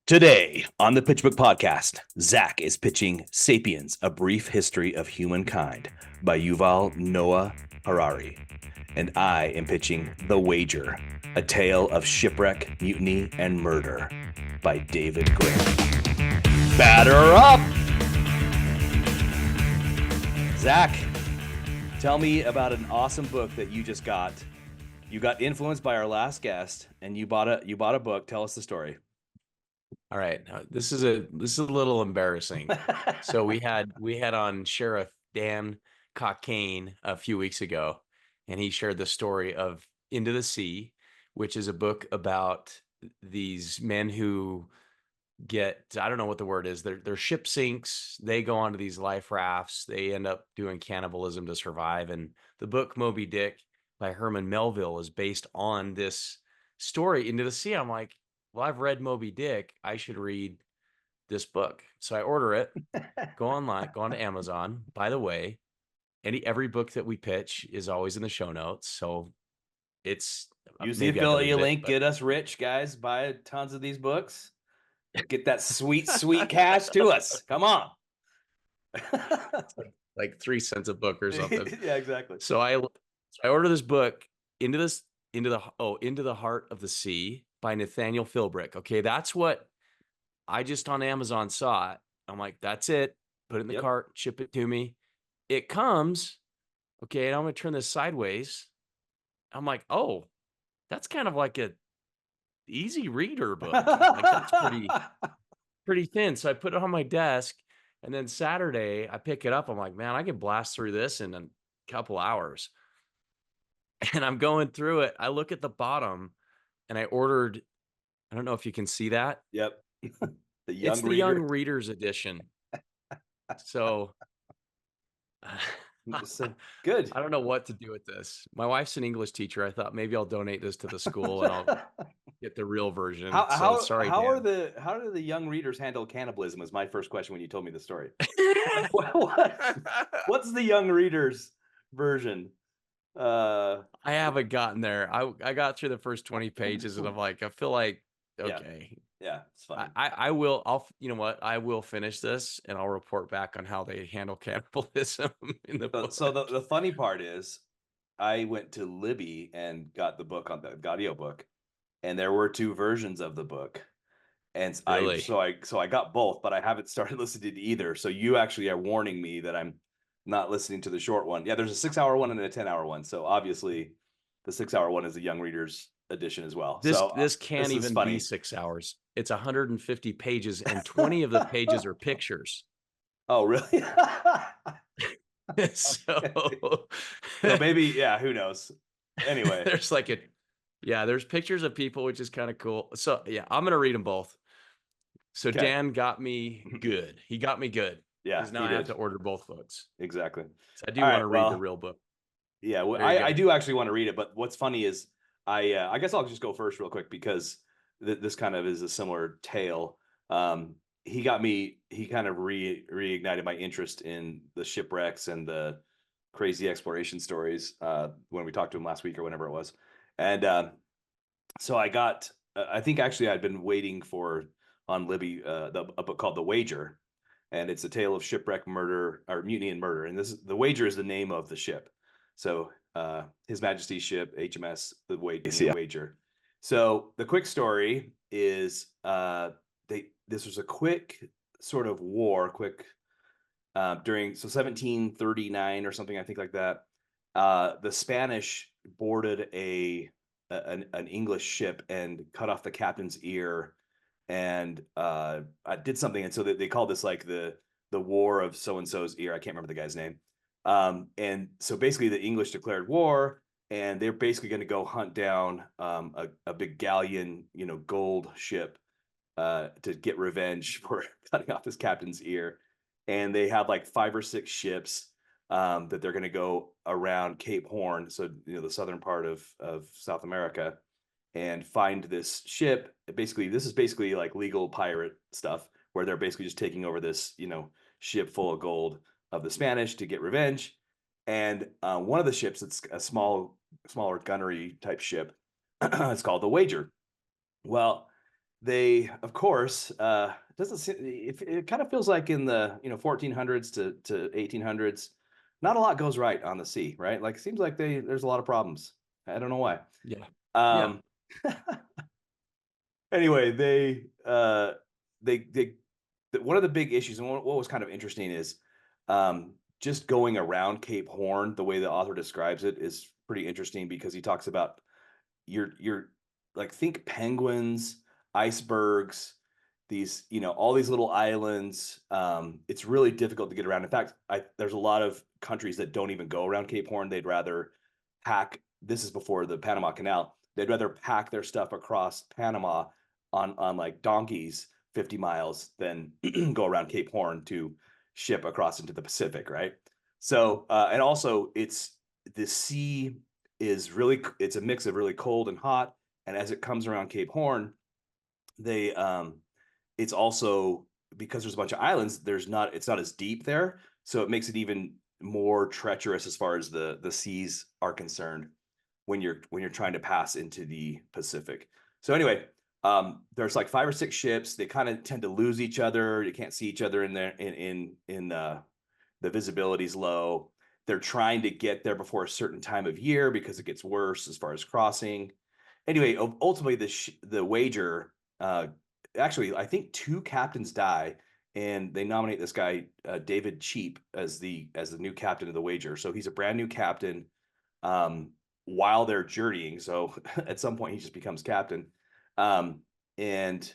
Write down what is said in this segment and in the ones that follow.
Today on the Pitchbook podcast, Zach is pitching Sapiens, A Brief History of Humankind by Yuval Noah Harari. And I am pitching The Wager, A Tale of Shipwreck, Mutiny, and Murder by David Graham. Batter up! Zach, tell me about an awesome book that you just got. You got influenced by our last guest, and you bought a book. Tell us the story. All right, this is a little embarrassing. So we had on Sheriff Dan Cockane a few weeks ago, and he shared the story of Into the Sea, which is a book about these men who get, I don't know what the word is, their ship sinks, they go onto these life rafts, they end up doing cannibalism to survive. And the book Moby Dick by Herman Melville is based on this story, Into the Sea. I'm like, well, I've read Moby Dick, I should read this book. So I order it, go online, go on to Amazon. By the way, every book that we pitch is always in the show notes. So it's use the affiliate link, get us rich, guys. Buy tons of these books. Get that sweet, sweet cash to us. Come on. like 3 cents a book or something. Yeah, exactly. So I order this book, Into the Heart of the Sea by Nathaniel Philbrick. Okay, that's what I just on Amazon saw it. I'm like, that's it. Put it in the cart, ship it to me. It comes. Okay, and I'm gonna turn this sideways. I'm like, oh, that's kind of like a easy reader book. Like that's pretty thin. So I put it on my desk, and then Saturday I pick it up. I'm like, man, I can blast through this in a couple hours. And I'm going through it. I look at the bottom, and I ordered, I don't know if you can see that. Yep. The Young Readers edition. So good. I don't know what to do with this. My wife's an English teacher. I thought maybe I'll donate this to the school and I'll get the real version. How do the young readers handle cannibalism? Was my first question when you told me the story. What's the young readers version? I haven't gotten there. I got through the first 20 pages and I'm like, I feel like, okay. Yeah, it's fine. You know what? I will finish this and I'll report back on how they handle cannibalism in the book. So the funny part is I went to Libby and got the book on the audio book, and there were 2 versions of the book. And really? I got both, but I haven't started listening to either. So you actually are warning me that I'm not listening to the short one. Yeah, there's a 6-hour one and a 10-hour one. So obviously the 6-hour one is the young readers edition as well. This can't even be 6 hours. It's 150 pages and 20 of the pages are pictures. Oh, really? So maybe, yeah, who knows? Anyway, there's pictures of people, which is kind of cool. So yeah, I'm going to read them both. So Dan got me good. He got me good. Yeah. Because now I have to order both books. Exactly. So I do want to read the real book. Yeah, I do actually want to read it. But what's funny is I guess I'll just go first real quick because this kind of is a similar tale. He kind of reignited my interest in the shipwrecks and the crazy exploration stories when we talked to him last week or whenever it was. And so I think actually I'd been waiting for on Libby a book called The Wager, and it's a tale of shipwreck, murder, or mutiny and murder. And The Wager is the name of the ship. So His Majesty's ship, HMS The Wager. So the quick story is this was a quick sort of war, during 1739 or something, I think like that. The Spanish boarded an English ship and cut off the captain's ear and did something, and so they called this like the war of so and so's ear. I can't remember the guy's name. And so basically the English declared war, and they're basically going to go hunt down a big galleon, gold ship to get revenge for cutting off his captain's ear. And they have like 5 or 6 ships that they're going to go around Cape Horn, so the southern part of South America, and find this ship. This is basically like legal pirate stuff, where they're basically just taking over this ship full of gold of the Spanish to get revenge. And one of the ships, it's a smaller gunnery type ship. It's called the Wager. Well, they, of course, doesn't seem, it kind of feels like in the 1400s to 1800s, not a lot goes right on the sea, right? Like it seems like there's a lot of problems. I don't know why. Yeah. Yeah. Um, anyway, they one of the big issues, and what was kind of interesting is just going around Cape Horn. The way the author describes it is pretty interesting because he talks about you're like, think penguins, icebergs, these, all these little islands. It's really difficult to get around. In fact, there's a lot of countries that don't even go around Cape Horn. They'd rather pack, this is before the Panama Canal, they'd rather pack their stuff across Panama on like donkeys 50 miles than go around Cape Horn to ship across into the Pacific, right? So and also it's the sea is really, it's a mix of really cold and hot, and as it comes around Cape Horn, they it's also, because there's a bunch of islands, it's not as deep there, so it makes it even more treacherous as far as the seas are concerned when you're trying to pass into the Pacific. So anyway, there's like 5 or 6 ships. They kind of tend to lose each other. You can't see each other in there in the visibility's low. They're trying to get there before a certain time of year because it gets worse as far as crossing. Anyway, ultimately the wager, actually, I think 2 captains die, and they nominate this guy David Cheap as the new captain of the wager. So he's a brand new captain while they're journeying. So at some point he just becomes captain, and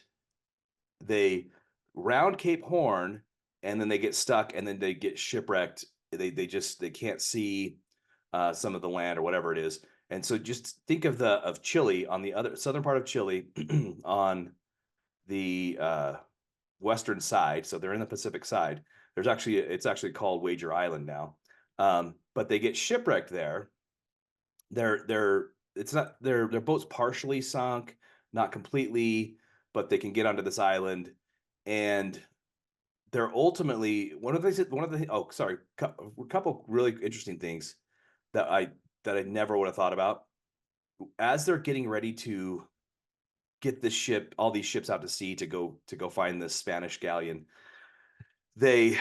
they round Cape Horn, and then they get stuck, and then they get shipwrecked. They can't see some of the land or whatever it is. And so just think of Chile, on the other southern part of Chile, on the western side. So they're in the Pacific side. It's actually called Wager Island now. But they get shipwrecked there. They're it's not their boat's partially sunk, not completely, but they can get onto this island, and they're ultimately, oh, sorry, a couple really interesting things that I never would have thought about. As they're getting ready to get all these ships out to sea to go find this Spanish galleon, they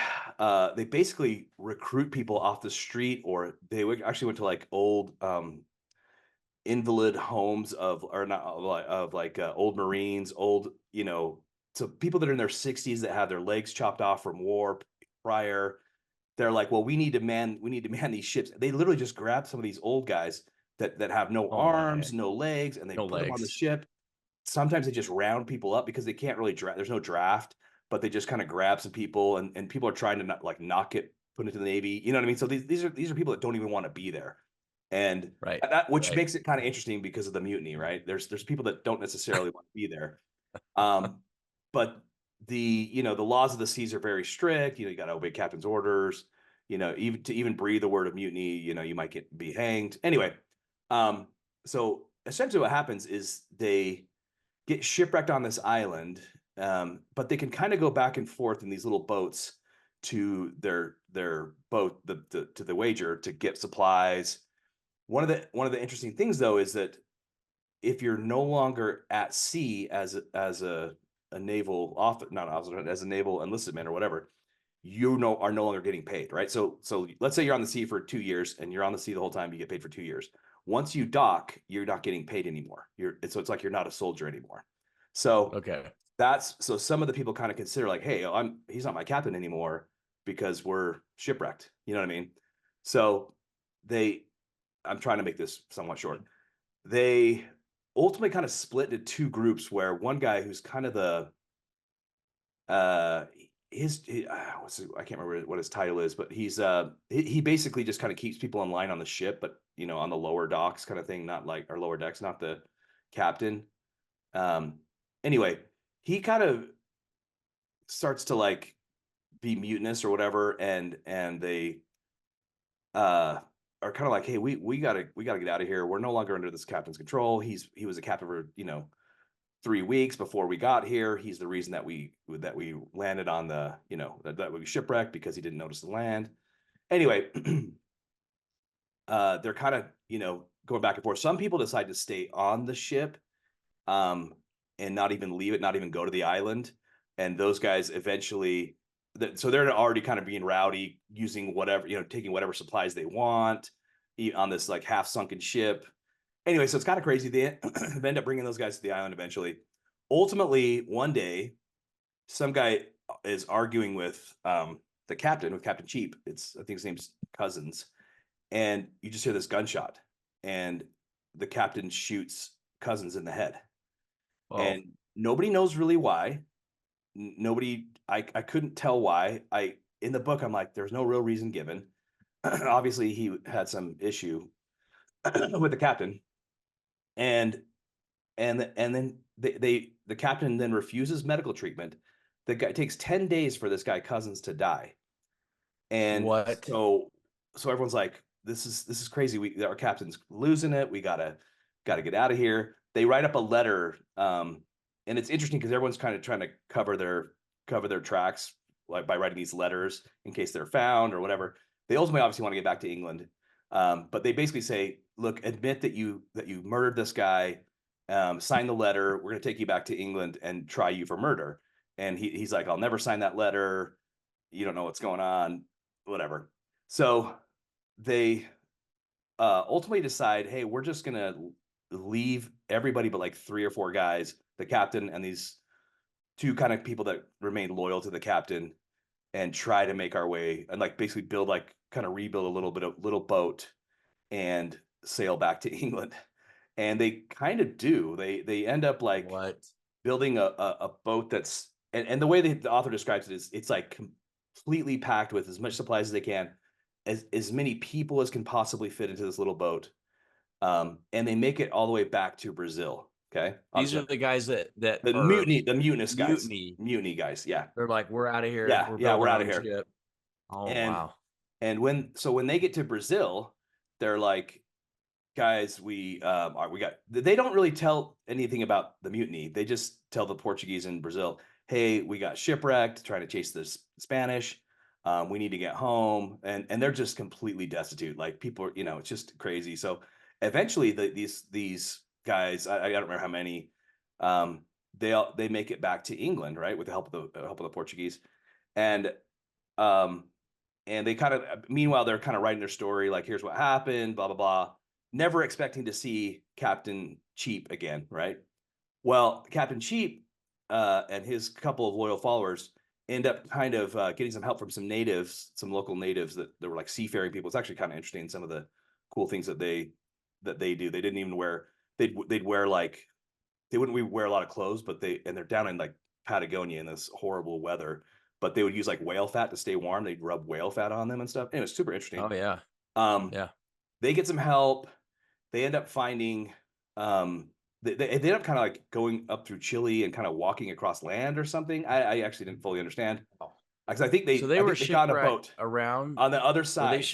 basically recruit people off the street, or they actually went to like old invalid homes of, or not of like old Marines, old, so people that are in their 60s that have their legs chopped off from war prior. They're like, well, we need to man these ships. They literally just grab some of these old guys that have no Oh my. arms, no legs, and they No put them on the legs. ship. Sometimes they just round people up because they can't really draft. There's no draft, but they just kind of grab some people, and people are trying to not get put into the Navy. You know what I mean? So these are people that don't even want to be there, and Right. which Right. makes it kind of interesting because of the mutiny, right? There's people that don't necessarily want to be there, um, but the laws of the seas are very strict. You got to obey captain's orders. Even breathe a word of mutiny, you might be hanged. Anyway, so essentially what happens is they get shipwrecked on this island, but they can kind of go back and forth in these little boats to their boat, to the wager, to get supplies. One of the interesting things, though, is that if you're no longer at sea as a naval not officer, as a naval enlisted man or whatever, are no longer getting paid, right? So let's say you're on the sea for 2 years, and you're on the sea the whole time. You get paid for 2 years. Once you dock, you're not getting paid anymore. So it's like you're not a soldier anymore. So Okay. so some of the people kind of consider like, hey, he's not my captain anymore because we're shipwrecked. You know what I mean? So they, I'm trying to make this somewhat short. They ultimately kind of split into 2 groups, where one guy who's kind of the uh I can't remember what his title is, but he basically just kind of keeps people in line on the ship, but on the lower docks kind of thing, not like, or lower decks, not the captain. um anyway, he kind of starts to like be mutinous or whatever, and they uh are kind of like, hey, we gotta get out of here. We're no longer under this captain's control. He was a captain for 3 weeks before we got here. He's the reason that we landed on the, that we shipwrecked, because he didn't notice the land. Anyway, they're kind of going back and forth. Some people decide to stay on the ship, um and not even leave it, not even go to the island. And those guys eventually, so they're already kind of being rowdy, using whatever, taking whatever supplies they want on this like half sunken ship. Anyway, so it's kind of crazy. They end up bringing those guys to the island eventually. Ultimately, one day, some guy is arguing with the captain, with Captain Cheap. I think his name's Cousins. And you just hear this gunshot, and the captain shoots Cousins in the head. And nobody knows really why. I couldn't tell why. In the book, I'm like, there's no real reason given. Obviously, he had some issue with the captain, and then the captain then refuses medical treatment. The guy takes 10 days for this guy Cousins to die. And what? So everyone's like, this is crazy. Our captain's losing it. We gotta get out of here. They write up a letter, and it's interesting because everyone's kind of trying to cover their tracks, like by writing these letters in case they're found or whatever. They ultimately obviously want to get back to England, but they basically say, look, admit that you murdered this guy, sign the letter. We're going to take you back to England and try you for murder. And he's like, I'll never sign that letter. You don't know what's going on, whatever. So they ultimately decide, hey, we're just going to leave everybody but like 3 or 4 guys, the captain and these 2 kind of people that remain loyal to the captain, and try to make our way and like basically rebuild a little boat and sail back to England. And they kind of do. They end up like building a boat that's, and the way the author describes it is, it's like completely packed with as much supplies as they can, as many people as can possibly fit into this little boat. And they make it all the way back to Brazil. Okay. These are the guys that the are mutinous guys, mutiny guys. Yeah. They're like, we're out of here. Yeah. We're out of here. Ship. Oh, and, wow. And when they get to Brazil, they're like, guys, they don't really tell anything about the mutiny. They just tell the Portuguese in Brazil, hey, we got shipwrecked trying to chase the Spanish. We need to get home. And they're just completely destitute. Like people are, it's just crazy. So eventually these guys, I don't remember how many, they make it back to England, right, with the help of the Portuguese. And they kind of, meanwhile, they're kind of writing their story, like, here's what happened, blah, blah, blah, never expecting to see Captain Cheap again, right? Well, Captain Cheap and his couple of loyal followers end up kind of getting some help from some local natives that were like seafaring people. It's actually kind of interesting, some of the cool things that they do. They didn't even wear, they'd wear like, they wouldn't wear a lot of clothes, but they're down in like Patagonia in this horrible weather, but they would use like whale fat to stay warm. They'd rub whale fat on them and stuff. And it was super interesting. Oh yeah. Yeah. They get some help. They end up finding, they end up kind of like going up through Chile and kind of walking across land or something. I actually didn't fully understand. Because I think they found a boat around on the other side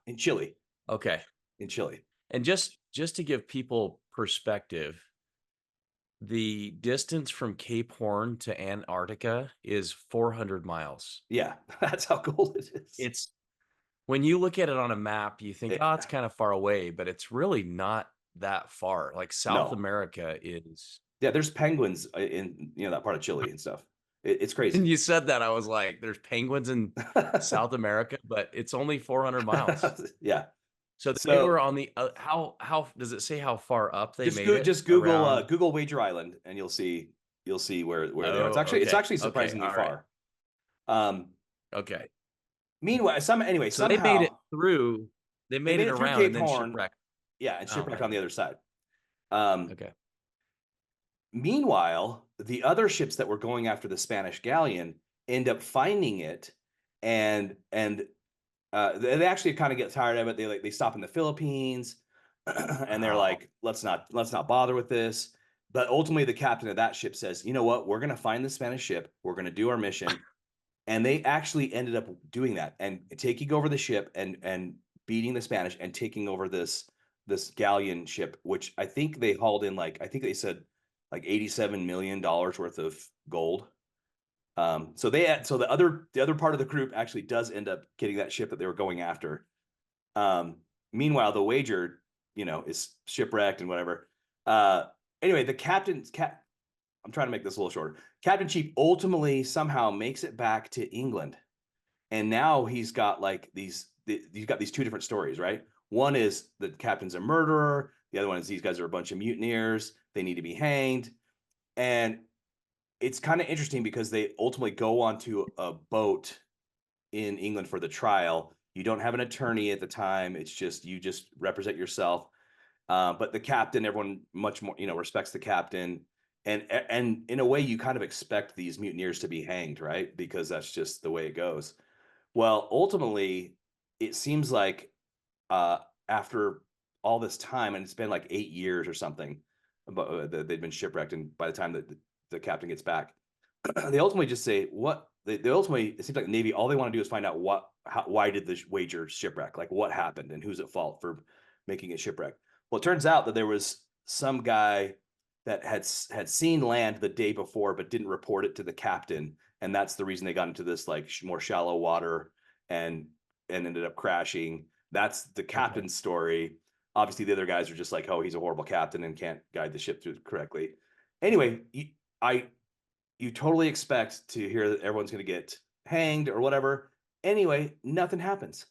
in Chile. Okay. In Chile. And just to give people perspective, the distance from Cape Horn to Antarctica is 400 miles. Yeah, that's how cold it is. It's, when you look at it on a map, you think, oh, it's kind of far away, but it's really not that far. Like South America is. Yeah, there's penguins in that part of Chile and stuff. It's crazy. And you said that, I was like, there's penguins in South America, but it's only 400 miles. Yeah. So they were on the how does it say how far up they made it? Just Google Google Wager Island and you'll see where they are. It's actually surprisingly far. Okay. Meanwhile, somehow they made it through. They made it around Cape and then Horn. shipwrecked. Yeah, and shipwrecked on the other side. Okay. Meanwhile, the other ships that were going after the Spanish galleon end up finding it, and they actually kind of get tired of it. They stop in the Philippines, and they're like, let's not bother with this. But ultimately, the captain of that ship says, you know what? We're going to find the Spanish ship. We're going to do our mission. And they actually ended up doing that and taking over the ship and beating the Spanish and taking over this galleon ship, which I think they hauled in I think they said like $87 million worth of gold. So the other part of the group actually does end up getting that ship that they were going after. Meanwhile, the Wager, is shipwrecked and whatever. Anyway, the captain, I'm trying to make this a little shorter. Captain Cheap ultimately somehow makes it back to England, and now he's got like he's got these two different stories, right? One is the captain's a murderer. The other one is these guys are a bunch of mutineers. They need to be hanged. And it's kind of interesting because they ultimately go onto a boat in England for the trial. You don't have an attorney at the time. It's just, you just represent yourself. But the captain, everyone much more, respects the captain. And in a way, you kind of expect these mutineers to be hanged, right? Because that's just the way it goes. Well, ultimately, it seems like after all this time, and it's been like 8 years or something, but they've been shipwrecked, and by the time that the captain gets back, they ultimately just say what they ultimately, it seems like the Navy, all they want to do is find out why did the wager shipwreck, like what happened and who's at fault for making it shipwreck. Well, it turns out that there was some guy that had seen land the day before but didn't report it to the captain, and that's the reason they got into this like more shallow water and ended up crashing. That's the captain's story. Obviously, the other guys are just like, oh, he's a horrible captain and can't guide the ship through correctly. Anyway, you totally expect to hear that everyone's going to get hanged or whatever. Anyway, nothing happens.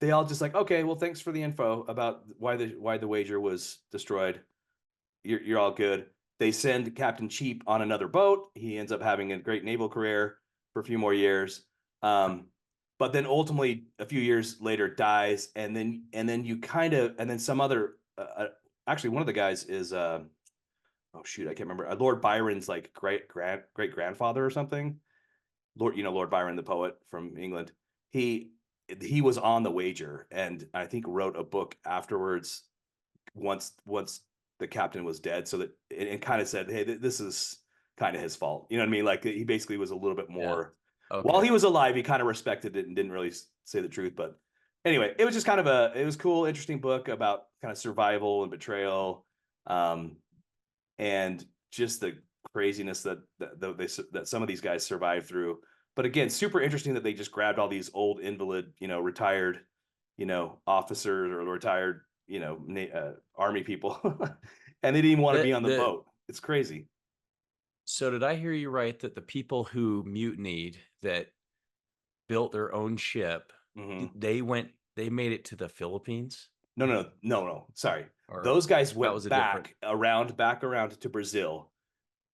They all just like, okay, well, thanks for the info about why the wager was destroyed. You're all good. They send Captain Cheap on another boat. He ends up having a great naval career for a few more years. But then ultimately a few years later dies. And then you kind of, and then some other, actually one of the guys is, oh shoot, I can't remember. Lord Byron's like great grandfather or something. Lord Byron, the poet from England. He was on the wager, and I think wrote a book afterwards once the captain was dead, so that it kind of said, hey, this is kind of his fault. You know what I mean? Like he basically was a little bit more, while he was alive, he kind of respected it and didn't really say the truth. But anyway, it was just kind of it was cool, interesting book about kind of survival and betrayal. And just the craziness that some of these guys survived through. But again, super interesting that they just grabbed all these old invalid, retired, officers or retired, army people, and they didn't even want to be on the boat. It's crazy. So did I hear you right that the people who mutinied, that built their own ship, they made it to the Philippines? No. Sorry. Those guys went back around to Brazil,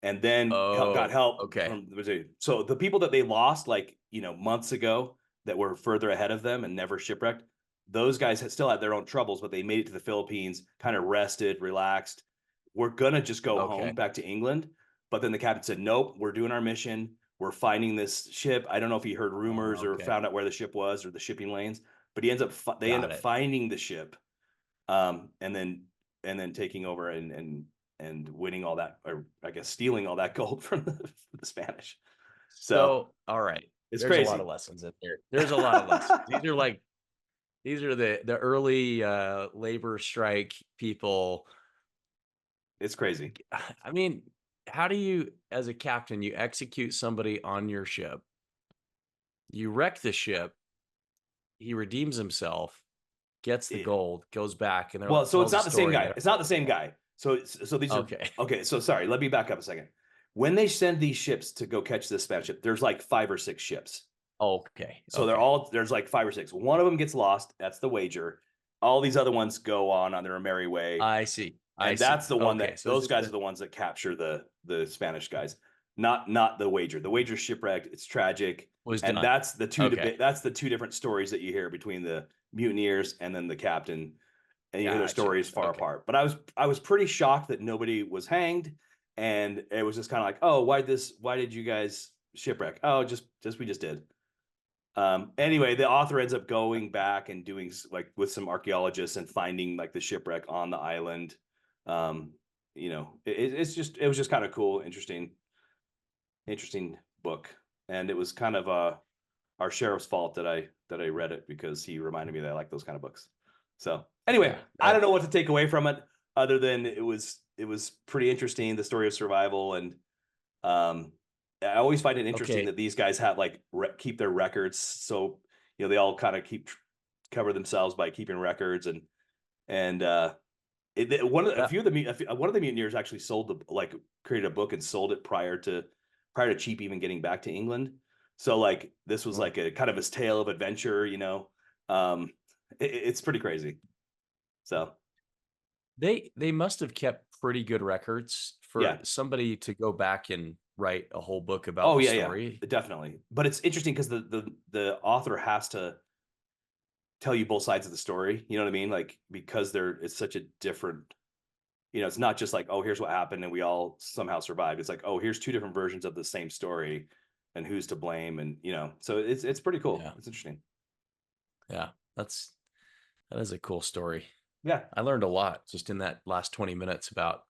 and then got help from Brazil. So the people that they lost, like, months ago, that were further ahead of them and never shipwrecked, those guys still had their own troubles, but they made it to the Philippines, kind of rested, relaxed. We're gonna just go home back to England. But then the captain said, nope, we're doing our mission. We're finding this ship. I don't know if he heard rumors or found out where the ship was or the shipping lanes, but they end up finding the ship. And then taking over and winning all that, or I guess stealing all that gold from the Spanish. So all right, it's there's crazy. a lot of lessons in there. There's a lot of lessons. These are the early labor strike people. It's crazy. I mean, how do you, as a captain, you execute somebody on your ship? You wreck the ship. He redeems himself, gets the gold, goes back, and so it's not the same guy. It's not the same guy. So these are okay. So sorry, let me back up a second. When they send these ships to go catch this Spanish ship, there's like 5 or 6 ships. Okay. So there's like 5 or 6. One of them gets lost. That's the wager. All these other ones go on their merry way. I see. And that's the one that those guys are the ones that capture the Spanish guys, not the wager. The wager shipwrecked. It's tragic. That's the two different stories that you hear between the mutineers and then the captain, and you hear their stories far apart. But I was pretty shocked that nobody was hanged, and it was just kind of like, oh, why did you guys shipwreck? Oh, we just did. Anyway, the author ends up going back and doing like with some archaeologists and finding like the shipwreck on the island. It was just kind of cool, interesting book. And it was kind of our sheriff's fault that I read it, because he reminded me that I like those kind of books. So anyway, I don't know what to take away from it, other than it was pretty interesting, the story of survival. And I always find it interesting that these guys have like keep their records. So, they all kind of cover themselves by keeping records, and A That few of the one of the mutineers actually created a book and sold it prior to Cheap even getting back to England. So like this was well, like a kind of his tale of adventure, Um, it's pretty crazy. So they must have kept pretty good records for yeah. somebody to go back and write a whole book about Oh the yeah, yeah, story. definitely. But it's interesting because the author has to tell you both sides of the story. You know what I mean? Like because it's such a different. It's not just like, oh, here's what happened and we all somehow survived. It's like, oh, here's two different versions of the same story, and who's to blame, and so it's pretty cool. Yeah. It's interesting. Yeah. That is a cool story. Yeah, I learned a lot just in that last 20 minutes about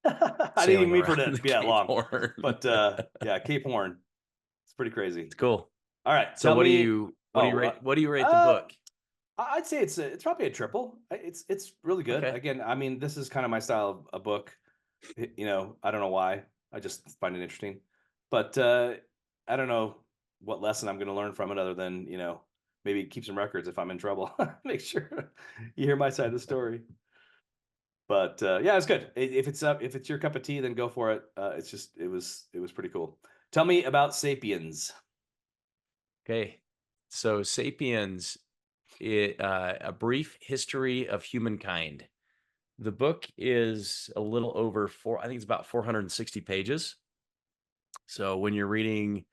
I didn't even sailing mean for around it the to be that Cape long, Horn. but yeah, Cape Horn. It's pretty crazy. It's cool. All right, So tell me. Oh, what do you rate the uh, book? I'd say it's probably a triple. It's really good. Okay. Again, I mean, this is kind of my style of a book. I don't know why. I just find it interesting. But I don't know what lesson I'm going to learn from it other than, maybe keep some records if I'm in trouble. Make sure you hear my side of the story. But yeah, it's good. If it's your cup of tea, then go for it. It was pretty cool. Tell me about Sapiens. Okay. So Sapiens, a brief history of humankind. The book is a little over I think it's about 460 pages. So when you're reading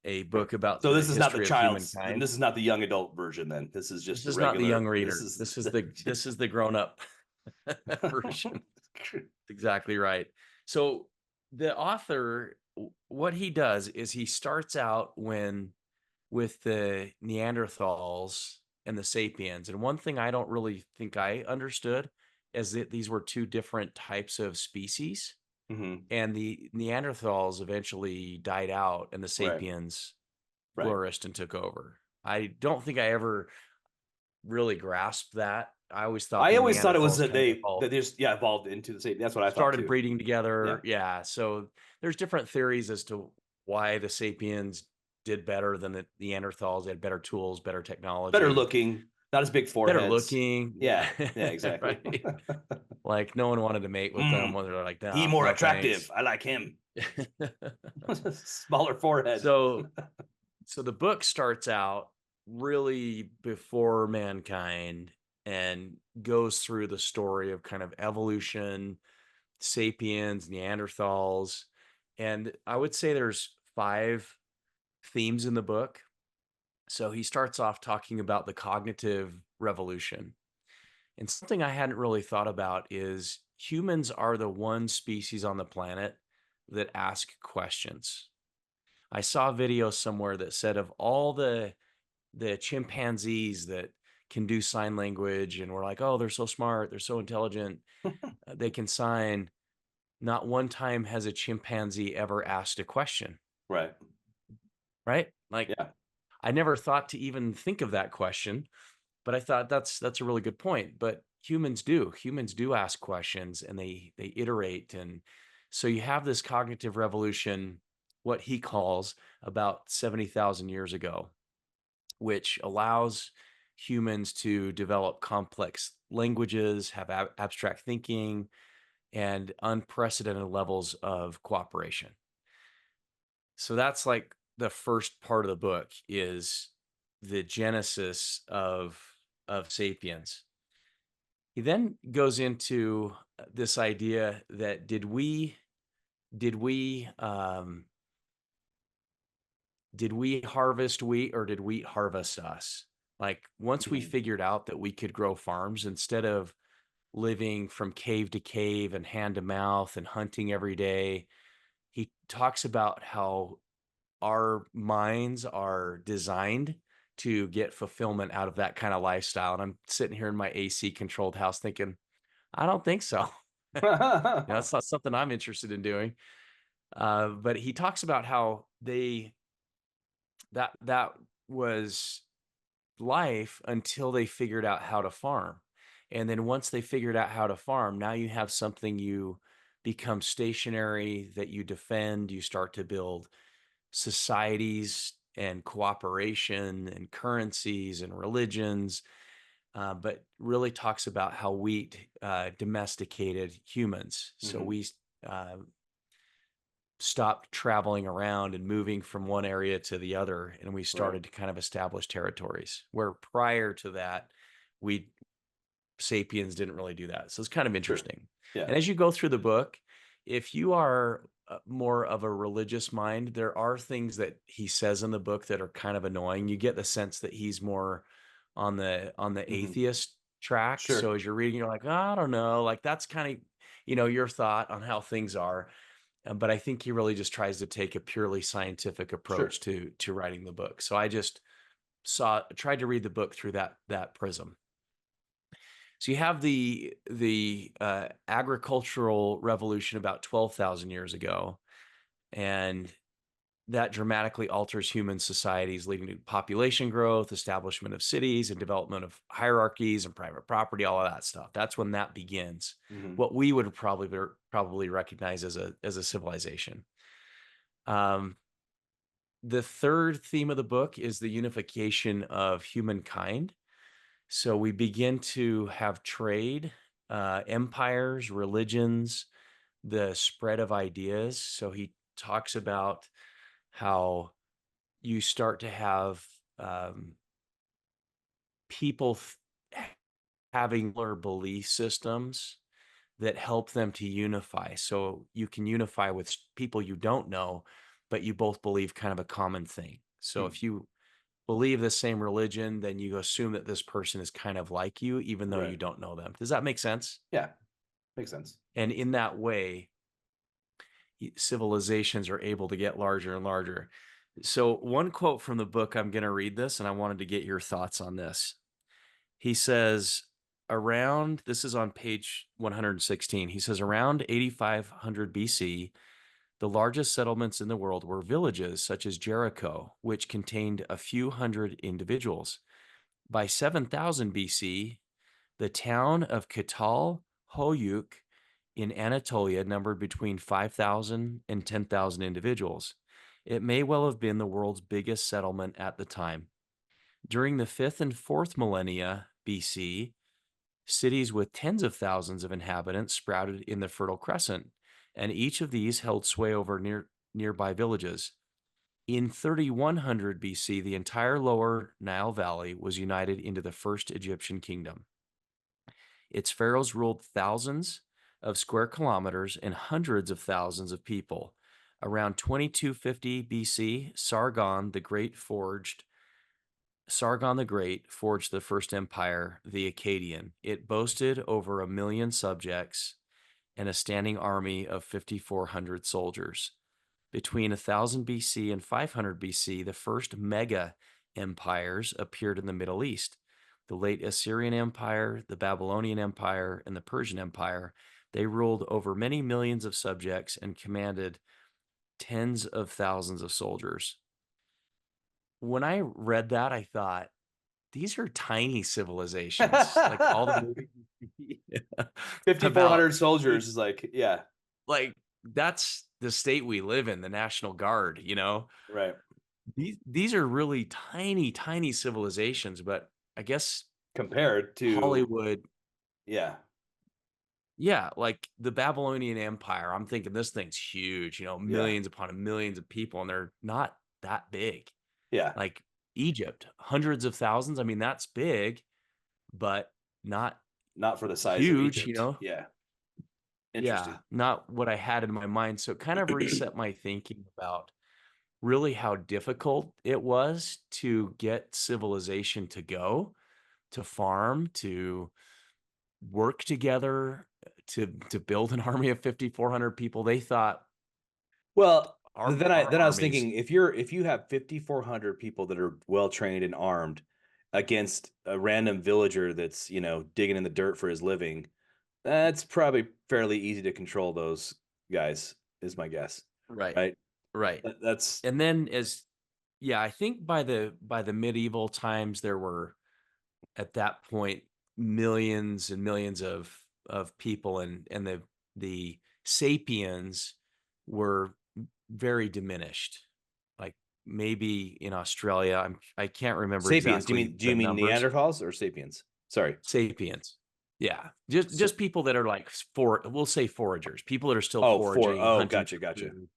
a book about So the this is not the history of child's. humankind, This is not the young adult version. Then this is just this the is not the young regular. This reader. is. This is the grown up version. Exactly right. So the author, what he does is he starts out with the Neanderthals and the Sapiens. And one thing I don't really think I understood is that these were two different types of species. Mhm. And the Neanderthals eventually died out and the Right. Sapiens Right. flourished and took over. I don't think I ever really grasped that. I always thought I the always thought it was Neanderthals that kind of they just evolved into the same. That's what I thought started too. breeding Yeah. together. Yeah. So there's different theories as to why the Sapiens did better than the Neanderthals. They had better tools, better Better technology, looking, not as big better foreheads. looking. Yeah. Yeah. Yeah. Exactly. Right. Like no one wanted to mate with them mm, when they're like, he no, more no attractive. thanks. I like him. Smaller forehead. so so the book starts out really before mankind and goes through the story of kind of evolution, sapiens, Neanderthals. And I would say there's five themes in the book. So he starts off talking about the cognitive revolution. And something I hadn't really thought about is humans are the one species on the planet that ask questions. I saw a video somewhere that said of all the chimpanzees that can do sign language and we're like, oh, they're so smart, they're so intelligent, they can sign. Not one time has a chimpanzee ever asked a question, Right. right? Like Yeah. I never thought to even think of that question, but I thought that's a really good point. But humans do. Humans do ask questions and they iterate. And so you have this cognitive revolution, what he calls about 70,000 years ago, which allows humans to develop complex languages, have abstract thinking, and unprecedented levels of cooperation. So that's like the first part of the book is the genesis of sapiens. He then goes into this idea that did we did we harvest wheat or did wheat harvest us? Like once we Mhm. figured out that we could grow farms instead of living from cave to cave and hand to mouth and hunting every day, he talks about how our minds are designed to get fulfillment out of that kind of lifestyle. And I'm sitting here in my AC controlled house thinking, I don't think so. That's not something I'm interested in doing. But he talks about how that was life until they figured out how to farm. And then once they figured out how to farm, now you have something you become stationary that you defend, you start to build societies and cooperation and currencies and religions. but really talks about how wheat domesticated humans. So Mhm. we uh, stopped traveling around and moving from one area to the other, and we Right. started to kind of establish territories where prior to that, we Sapiens didn't really do that. So it's kind of Sure. interesting. Yeah. And as you go through the book, if you are more of a religious mind, there are things that he says in the book that are kind of annoying. You get the sense that he's more on the Mhm. atheist track. So Sure. as you're reading, you're like, oh, I don't know, like that's kind of, your thought on how things are. But I think he really just tries to take a purely scientific Sure. approach to writing the book. So I just tried to read the book through that prism. So you have the agricultural revolution about 12,000 years ago, and that dramatically alters human societies, leading to population growth, establishment of cities, and development of hierarchies and private property, all of that stuff. That's when that begins. Mhm. What we would probably recognize as a civilization. Um, the third theme of the book is the unification of humankind. So we begin to have trade, empires, religions, the spread of ideas. So he talks about how you start to have um, people having their belief systems that help them to unify. So you can unify with people you don't know, but you both believe kind of a common thing. So Hmm. if you believe the same religion, then you assume that this person is kind of like you, even though you Right. don't know them. Does that make sense? Yeah. Makes sense. And in that way, civilizations are able to get larger and larger. So, one quote from the book, I'm going to read this, and I wanted to get your thoughts on this. He says, this is on page 116. He says, around 8500 BC, the largest settlements in the world were villages such as Jericho, which contained a few hundred individuals. By 7000 BC, the town of Kital Hoyuk in Anatolia numbered between 5,000 and 10,000 individuals. It may well have been the world's biggest settlement at the time. During the 5th and 4th millennia BC, cities with tens of thousands of inhabitants sprouted in the Fertile Crescent, and each of these held sway over nearby villages. In 3100 BC, the entire lower Nile Valley was united into the first Egyptian kingdom. Its pharaohs ruled thousands of square kilometers and hundreds of thousands of people. Around 2250 BC, Sargon the Great forged the first empire, the Akkadian. It boasted over 1 million subjects and a standing army of 5,400 soldiers. Between 1000 BC and 500 BC, the first mega empires appeared in the Middle East. The late Assyrian Empire, the Babylonian Empire, and the Persian Empire. They ruled over many millions of subjects and commanded tens of thousands of soldiers. When I read that, I thought, these are tiny civilizations. Like all the movies about 5,400 soldiers is like, yeah. like that's the state we live in, the National Guard. Right. These are really tiny, tiny civilizations, but I guess Compared to, Hollywood, yeah. yeah, like the Babylonian Empire, I'm thinking this thing's huge, Yeah. millions upon millions of people, and they're not that big. Yeah. Like Egypt, hundreds of thousands. I mean, that's big, but not Not for the size of huge, Egypt. Yeah. Yeah, Interesting. not what I had in my mind. So it kind of reset my thinking about really how difficult it was to get civilization to go, to farm, to work together, to build an army of 5,400 people. They thought Well, our then I was armies, thinking, if you have 5,400 people that are well trained and armed against a random villager that's, digging in the dirt for his living, that's probably fairly easy to control those guys, is my guess. right, Right? right. That's And then yeah, I think by the medieval times there were at that point millions and millions of people, and the sapiens were very diminished, like maybe in Australia, I can't remember Sapiens. exactly Do the you mean numbers. Neanderthals or Sapiens? Sorry. Sapiens. Yeah. Just people that are like we'll say foragers, people that are still foraging, hunting Gotcha, for gotcha. food.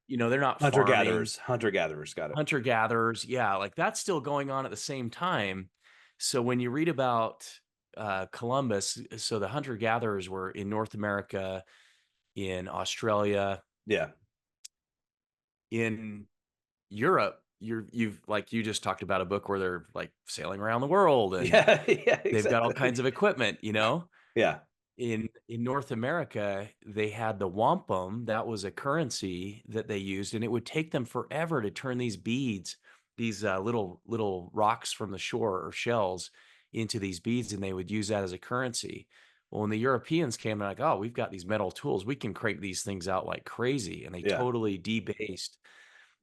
They're not Hunter farming. gatherers, hunter gatherers. Got it. Hunter gatherers. Yeah. Like that's still going on at the same time. So when you read about Columbus, so the hunter gatherers were in North America, in Australia, Yeah. in Europe. You've like you just talked about a book where they're like sailing around the world and Yeah. Yeah. they've got all Exactly. kinds of equipment, Yeah. in North America, they had the wampum. That was a currency that they used, and it would take them forever to turn these beads, these little rocks from the shore or shells, into these beads, and they would use that as a currency. Well, when the Europeans came, they're like, "Oh, we've got these metal tools. We can crank these things out like crazy," and they Yeah. totally debased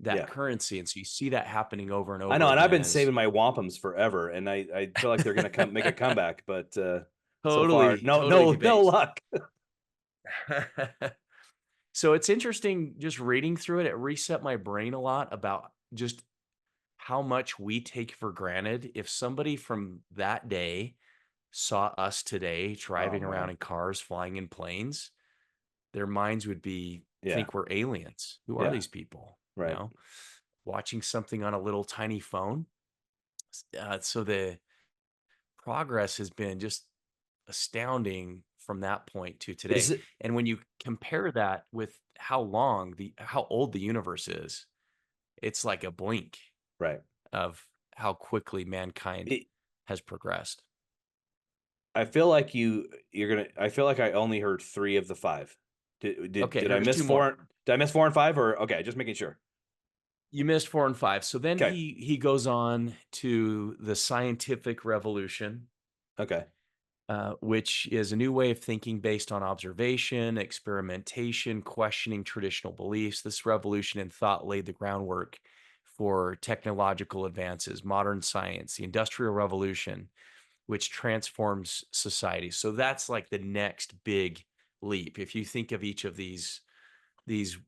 that Yeah. currency. And so you see that happening over and I over know, and I've again. been As saving my wampums forever, and I feel like they're gonna make a comeback, but so far, totally no debased. luck. So it's interesting just reading through it. It reset my brain a lot about just how much we take for granted. If somebody from that day saw us today Oh driving around man. in cars, flying in planes, their minds would be Yeah. think we're aliens. Who are Yeah. these people? Right. Watching something on a little tiny phone. So the progress has been just astounding from that point to Is today. it And when you compare that with how old the universe is, it's like a blink right? of how quickly mankind It, has progressed. I feel like you're gonna. I feel like I only heard three of the five. Okay, Did I there's miss two four? more. Did I miss 4 and 5? Or okay, just making sure. You missed 4 and 5. So then Okay. he goes on to the scientific revolution, Okay. which is a new way of thinking based on observation, experimentation, questioning traditional beliefs. This revolution in thought laid the groundwork for technological advances, modern science, the Industrial Revolution, which transforms society. So that's like the next big leap. If you think of each of these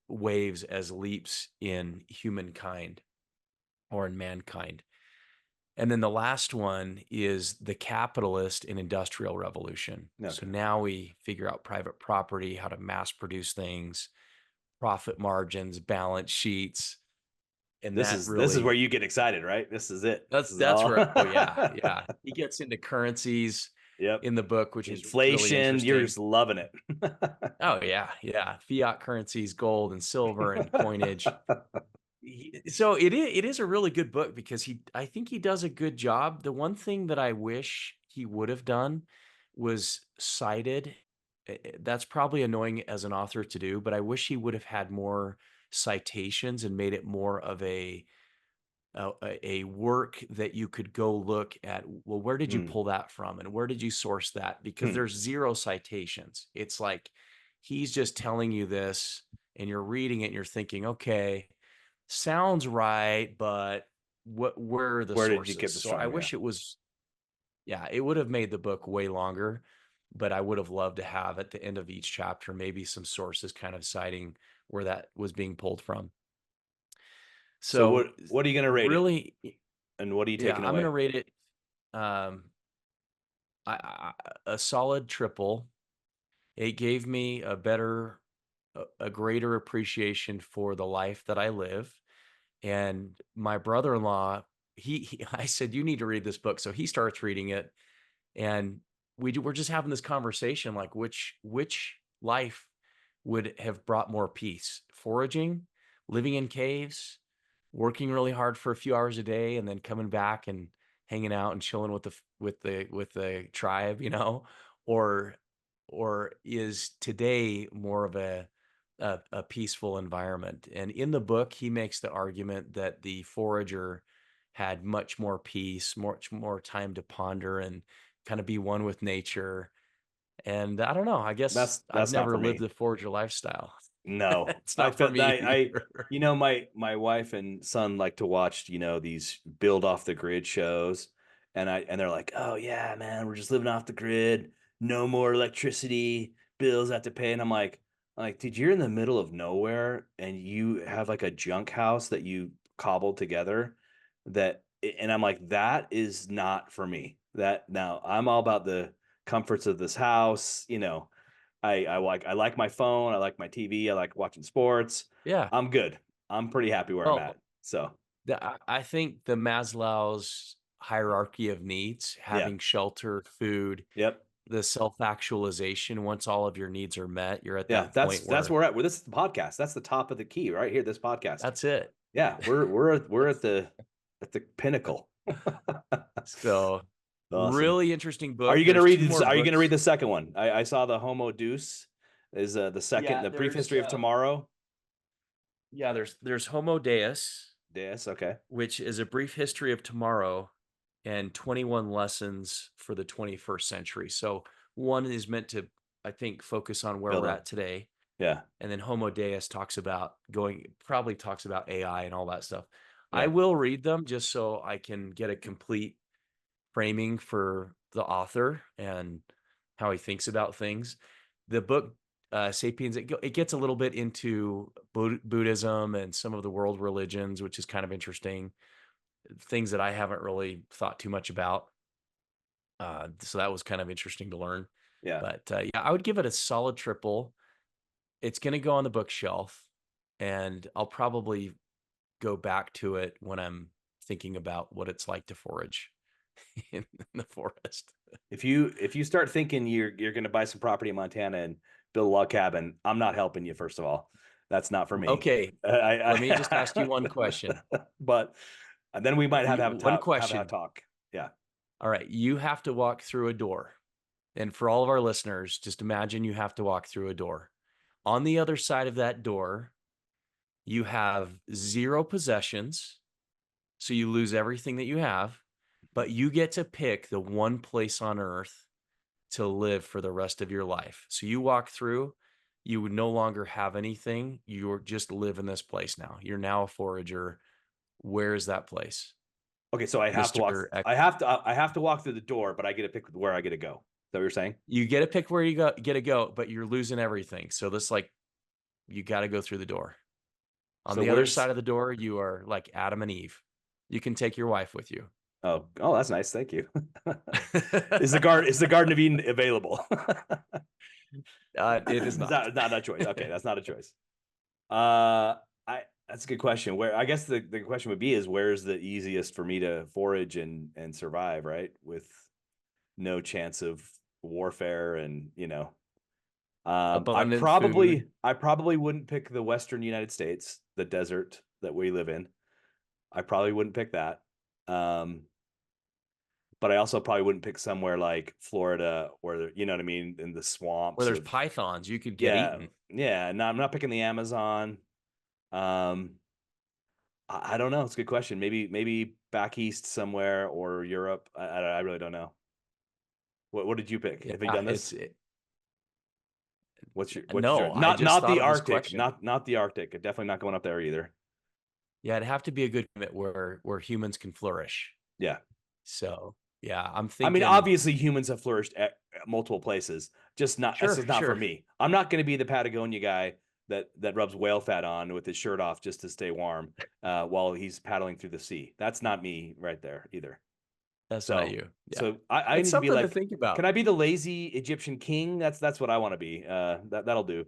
waves as leaps in humankind or in mankind. And then the last one is the capitalist and industrial revolution. So Okay. now we figure out private property, how to mass produce things, profit margins, balance sheets, and This that is where really you get excited, right? This is it. This is that's all. where oh yeah, yeah. He gets into currencies Yep. in the book, which is really Inflation. You're interesting. just loving it. Oh yeah, yeah. Fiat currencies, gold and silver and coinage. So it is a really good book because I think he does a good job. The one thing that I wish he would have done was cited. That's probably annoying as an author to do, but I wish he would have had more citations and made it more of a work that you could go look at. Well, where did you Hmm. pull that from, and where did you source that? Because Hmm. there's zero citations. It's like he's just telling you this, and you're reading it, and you're thinking, okay, sounds right, but where are the Where did you sources? get this So I from? Yeah. wish it was, yeah, it would have made the book way longer, but I would have loved to have at the end of each chapter maybe some sources kind of citing where that was being pulled from. So So what are you gonna rate it, really, and what are you yeah, taking I'm gonna away? rate it um a solid triple. It gave me a greater appreciation for the life that I live. And my brother-in-law, I said, you need to read this book. So he starts reading it, and we're just having this conversation like which life would have brought more peace? Foraging, living in caves, working really hard for a few hours a day, and then coming back and hanging out and chilling with the tribe, or is today more of a peaceful environment? And in the book, he makes the argument that the forager had much more peace, much more time to ponder and kind of be one with nature. And I don't know, I guess I've That's not never for lived me. the forager lifestyle. No, It's I not for felt me I either. my wife and son like to watch, these build off the grid shows, and they're like, "Oh yeah, man, we're just living off the grid. No more electricity bills I have to pay." And I'm like, dude, you're in the middle of nowhere and you have like a junk house that you cobbled together and I'm like, that is not for me. That now I'm all about the comforts of this house. I like my phone. I like my TV. I like watching sports. Yeah. I'm good. I'm pretty happy where I'm Well, at. So I think the Maslow's hierarchy of needs, yeah. having shelter, food, Yep. the self-actualization, once all of your needs are met, you're at Yeah. that That's point that's where where we're at. Well, this is the podcast. That's the top of the key right here. This podcast. that's it. Yeah. We're at the pinnacle. So Awesome. really interesting Are book. you gonna There's read two this? more Are you gonna read books. the second one? I saw the Homo Deus is the second, Yeah, the brief history of tomorrow. there's Homo Deus, Deus. Okay. which is a brief history of tomorrow and 21 lessons for the 21st century. So one is meant to, I think, focus on where Build we're up. at today. Yeah. And then Homo Deus probably talks about AI and all that stuff. I Yeah. will read them just so I can get a complete framing for the author and how he thinks about things. The book, Sapiens, it gets a little bit into Buddhism and some of the world religions, which is kind of interesting. Things that I haven't really thought too much about. So that was kind of interesting to learn. Yeah. But yeah, I would give it a solid triple. It's going to go on the bookshelf, and I'll probably go back to it when I'm thinking about what it's like to forage in the forest. If you start thinking you're gonna buy some property in Montana and build a log cabin, I'm not helping you. First of all, that's not for me. Okay, let me just ask you one question. But then we might have to have a One talk. Have a question. talk. Yeah. All right, you have to walk through a door. And for all of our listeners, just imagine you have to walk through a door. On the other side of that door, you have zero possessions. So you lose everything that you have, but you get to pick the one place on earth to live for the rest of your life. So you walk through, you would no longer have anything. You're just live in this place now. You're now a forager. Where is that place? Okay, so I have to walk. Mr. X. I have to walk through the door, but I get to pick where I get to go. Is that what you're saying? You get to pick where you get to go, but you're losing everything. So this you got to go through the door. On So the other where's side of the door, you are like Adam and Eve. You can take your wife with you. oh that's nice. Thank you. Is the Garden of Eden available? It is not. Not a choice. Okay, that's not a choice. That's a good question. Where I guess the question would be is where's the easiest for me to forage and survive, right? With no chance of warfare and Abundant food. I probably wouldn't pick the Western United States, the desert that we live in. I probably wouldn't pick that. But I also probably wouldn't pick somewhere like Florida where, you know what I mean, in the swamps. Where there's pythons, you could get eaten. Yeah. No, I'm not picking the Amazon. I don't know. It's a good question. Maybe back east somewhere or Europe. I really don't know. What did you pick? Yeah, Have you done this? What's your not the Arctic, not the Arctic. Definitely not going up there either. Yeah, it'd have to be a good climate where humans can flourish. Yeah. So yeah, I'm thinking. I mean, obviously humans have flourished at multiple places. Just not. This is not for me. I'm not going to be the Patagonia guy that rubs whale fat on with his shirt off just to stay warm while he's paddling through the sea. That's not me right there either. That's not you. Yeah. So I need to be like, to think about. Can I be the lazy Egyptian king? That's what I want to be. That'll do.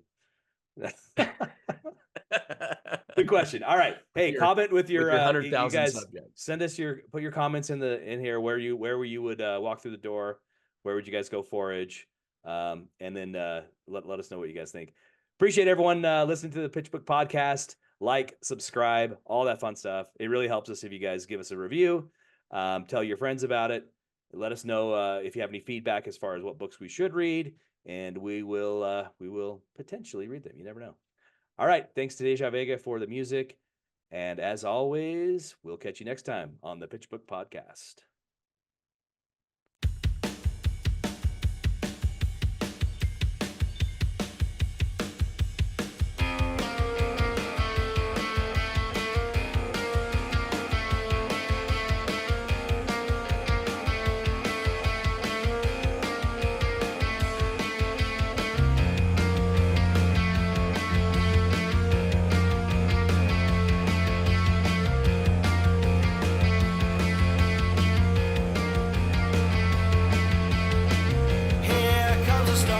Good question. All right. Hey, comment with your 100,000 guys. Subjects. Send us put your comments in here where you would walk through the door. Where would you guys go forage? And then let us know what you guys think. Appreciate everyone listening to the Pitchbook podcast. Like, subscribe, all that fun stuff. It really helps us if you guys give us a review. Tell your friends about it. Let us know if you have any feedback as far as what books we should read, and we will potentially read them. You never know. All right. Thanks to Deja Vega for the music. And as always, we'll catch you next time on the Pitchbook podcast.